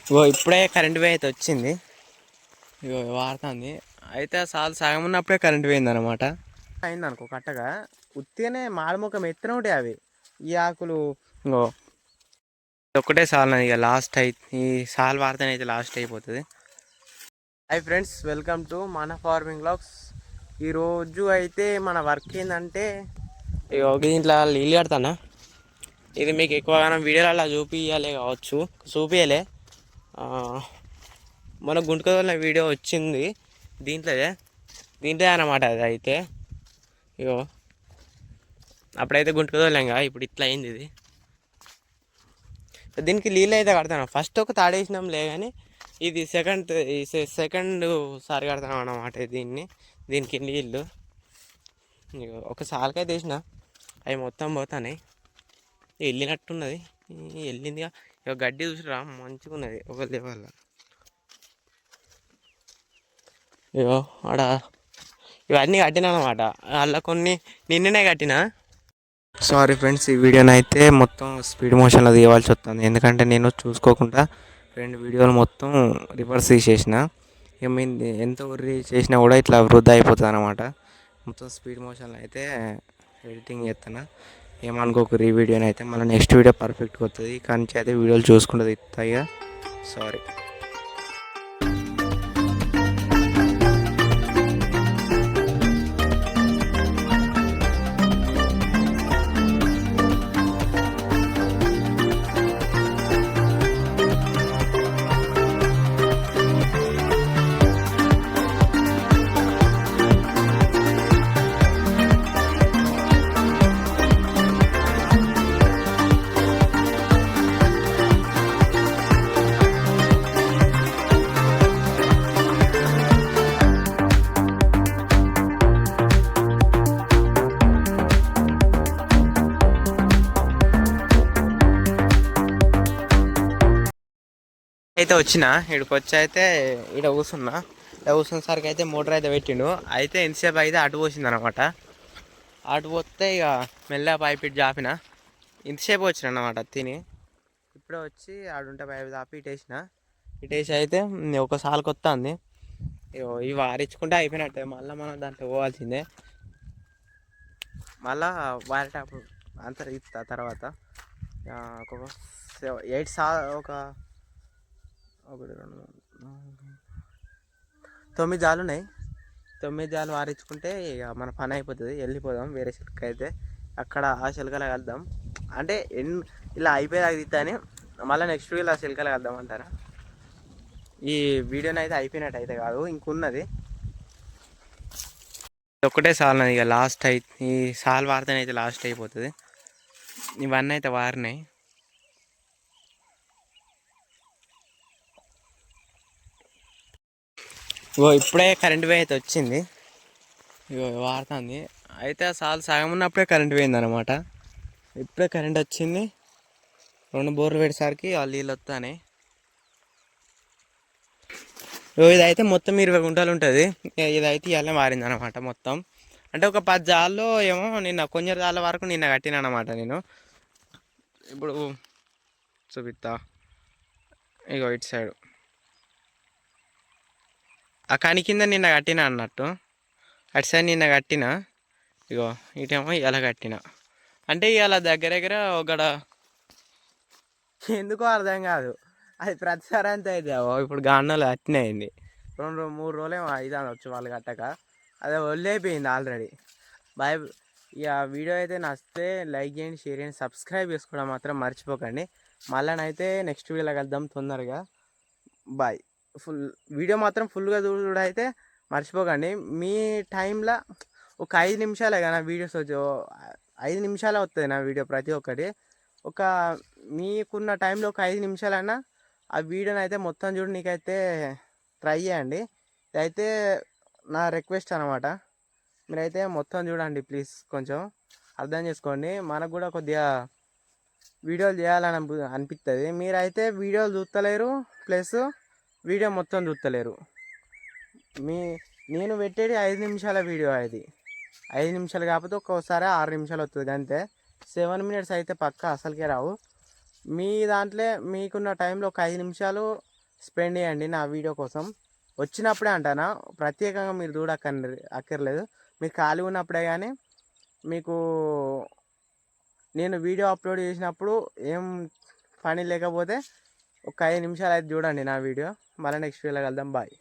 ఇగో ఇప్పుడే కరెంట్ పోయి అయితే వచ్చింది. ఇగో వాడుతుంది అయితే సగం ఉన్నప్పుడే కరెంట్ పోయింది అనమాట. అయింది అనుకో కట్టగా ఉత్తిగానే మాడముఖం ఎత్తున ఉంటాయి అవి. ఈ ఆకులు ఇంకో ఒక్కటే సాల్ ఇక లాస్ట్ ఈ సాల్ వాడితేనే అయితే లాస్ట్ అయిపోతుంది. హాయ్ ఫ్రెండ్స్, వెల్కమ్ టు మన ఫార్మింగ్ వ్లాగ్స్. ఈరోజు అయితే మన వర్క్ ఏంటంటే ఇగో దీంట్లో నీళ్ళు కడతానా. ఇది మీకు ఎక్కువగా వీడియోలలో చూపించాలే కావచ్చు, చూపించలే. మన గుంటకల వీడియో వచ్చింది దీంట్లో అన్నమాట. అది అయితే ఇగో అప్పుడైతే గుంటకదోలేంగా, ఇప్పుడు ఇట్లా అయింది. ఇది దీనికి నీళ్ళు అయితే కడతాను. ఫస్ట్ ఒక తాడేసినాం లే, కానీ ఇది సెకండ్ సారి కడతాం అన్నమాట. దీనికి నీళ్ళు ఒక సాలకైతే వేసిన అవి మొత్తం పోతాయి. వెళ్ళినట్టున్నది, వెళ్ళిందిగా. ఇక గడ్డి చూసిరా మంచిగా ఉన్నది ఒక లెవెల్. ఇగో ఆడ ఇవన్నీ కట్టినా అనమాట. అలా కొన్ని నిన్ననే కట్టినా. సారీ ఫ్రెండ్స్, ఈ వీడియోని అయితే మొత్తం స్పీడ్ మోషన్లో తీయవలసి వస్తుంది, ఎందుకంటే నేను చూసుకోకుండా 2 వీడియోలు మొత్తం రివర్స్ తీసేసిన. ఇక మేము ఎంత వర్రీ చేసినా కూడా ఇట్లా వృద్ధి అయిపోతుంది అనమాట. మొత్తం స్పీడ్ మోషన్లో అయితే ఎడిటింగ్ చేస్తాను. ఏమనుకోకరు ఈ వీడియోని అయితే. మళ్ళీ నెక్స్ట్ వీడియో పర్ఫెక్ట్గా వస్తుంది, కానీ అయితే వీడియోలు చూసుకుంటుంది ఇస్తాయిగా. సారీ. అయితే వచ్చిన ఇక్కడికి వచ్చి అయితే ఇక్కడ కూర్చున్న సరికి అయితే మోటార్ అయితే పెట్టిండు. అయితే ఎంతసేపు అయితే అటు పోసింది అనమాట. అటు పోతే ఇక మెల్లగా పైప్ ఇటు చాపిన. ఇంతసేపు వచ్చిన అనమాట తిని. ఇప్పుడే వచ్చి ఆడుంటే పైపు చాపి ఇటేసి అయితే ఒక సాలకు వస్తుంది. ఇవి వారించుకుంటే అయిపోయినట్టే. మళ్ళీ మనం దాంట్లో పోవాల్సిందే. మళ్ళా వారేటప్పుడు అంతా ఇస్తా తర్వాత ఒక 8 సార్లు ఒక 1 2 9 జాలు ఉన్నాయి. 9 జాలు వారించుకుంటే ఇక మన పని అయిపోతుంది. వెళ్ళిపోదాం వేరే చిలుక అయితే. అక్కడ ఆ చిలుకలు కలుద్దాం అంటే ఇలా అయిపోయేదాకా తీద్దామని. మళ్ళీ నెక్స్ట్ వీక్ ఆ చిలుకలు కలుద్దాం అంటారా. ఈ వీడియోని అయితే అయిపోయినట్టు అయితే కాదు, ఇంకున్నది. ఒక్కటే సాల్ ఇక లాస్ట్ ఈ సాల్ వారితేనే అయితే లాస్ట్ అయిపోతుంది. ఇవన్నీ అయితే వారినాయి. ఇగో ఇప్పుడే కరెంట్ పోయి అయితే వచ్చింది. ఇగో వాడుతుంది అయితే సగం ఉన్నప్పుడే కరెంట్ పోయింది అనమాట. ఇప్పుడే కరెంట్ వచ్చింది. 2 బోర్లు పెట్టేసరికి ఆ నీళ్ళు వస్తాయి. ఇదైతే మొత్తం 20 గుంటలు ఉంటుంది. ఇదైతే ఇవాళ మారింది అనమాట మొత్తం. అంటే ఒక 10 జాల్లో ఏమో నిన్న కొంచెం జాల వరకు నిన్న కట్టిన అనమాట నేను. ఇప్పుడు చూపిస్తా. ఇగో ఇటు సైడు ఆ కని కింద నిన్న కట్టిన అన్నట్టు. అటు సైడ్ నిన్న కట్టిన. ఇగో ఇటేమో ఇలా కట్టిన. అంటే ఇవాళ దగ్గర దగ్గర ఒకడ ఎందుకో అర్థం కాదు, అది ప్రతిసారి అంతా అయితే ఇప్పుడు గాన్నలు అట్నే అయింది. 2-3 రోజులేమో అయితే అనొచ్చు వాళ్ళు కట్టక. అది ఒళ్ళైపోయింది ఆల్రెడీ. బాయ్. ఇక వీడియో అయితే నచ్చితే లైక్ చేయండి, షేర్ చేయండి, సబ్స్క్రైబ్ చేసుకోవడం మాత్రం మర్చిపోకండి. మళ్ళీనైతే నెక్స్ట్ వీడియోలో కలుద్దాం తొందరగా. బాయ్. వీడియో మాత్రం ఫుల్గా చూడైతే మర్చిపోకండి. మీ టైంలో ఒక 5 నిమిషాలే కదా వీడియోస్ వచ్చి 5 నిమిషాలే వస్తుంది నా వీడియో ప్రతి ఒక్కటి. ఒక మీకున్న టైంలో ఒక 5 నిమిషాలైనా ఆ వీడియోని అయితే మొత్తం చూడనీకైతే ట్రై చేయండి. ఇదైతే నా రిక్వెస్ట్ అనమాట. మీరైతే మొత్తం చూడండి ప్లీజ్, కొంచెం అర్థం చేసుకోండి. మనకు కూడా కొద్దిగా వీడియోలు చేయాలని అనిపిస్తుంది. మీరైతే వీడియోలు చూస్తలేరు, ప్లస్ వీడియో మొత్తం చూస్తలేరు. నేను పెట్టేది 5 నిమిషాల వీడియో. అది 5 నిమిషాలు కాకపోతే ఒక్కోసారి 6 నిమిషాలు వస్తుంది అంతే. 7 మినిట్స్ అయితే పక్క అసలుకే రావు. మీ దాంట్లో మీకున్న టైంలో ఒక 5 నిమిషాలు స్పెండ్ చేయండి నా వీడియో కోసం. వచ్చినప్పుడే అంటానా, ప్రత్యేకంగా మీరు అక్కర్లేదు. మీకు ఖాళీ ఉన్నప్పుడే. కానీ మీకు నేను వీడియో అప్లోడ్ చేసినప్పుడు ఏం పని లేకపోతే ఒక 5 నిమిషాలు అయితే చూడండి నా వీడియో. మళ్ళీ నెక్స్ట్ వీడియోలో కలుద్దాం. బాయ్.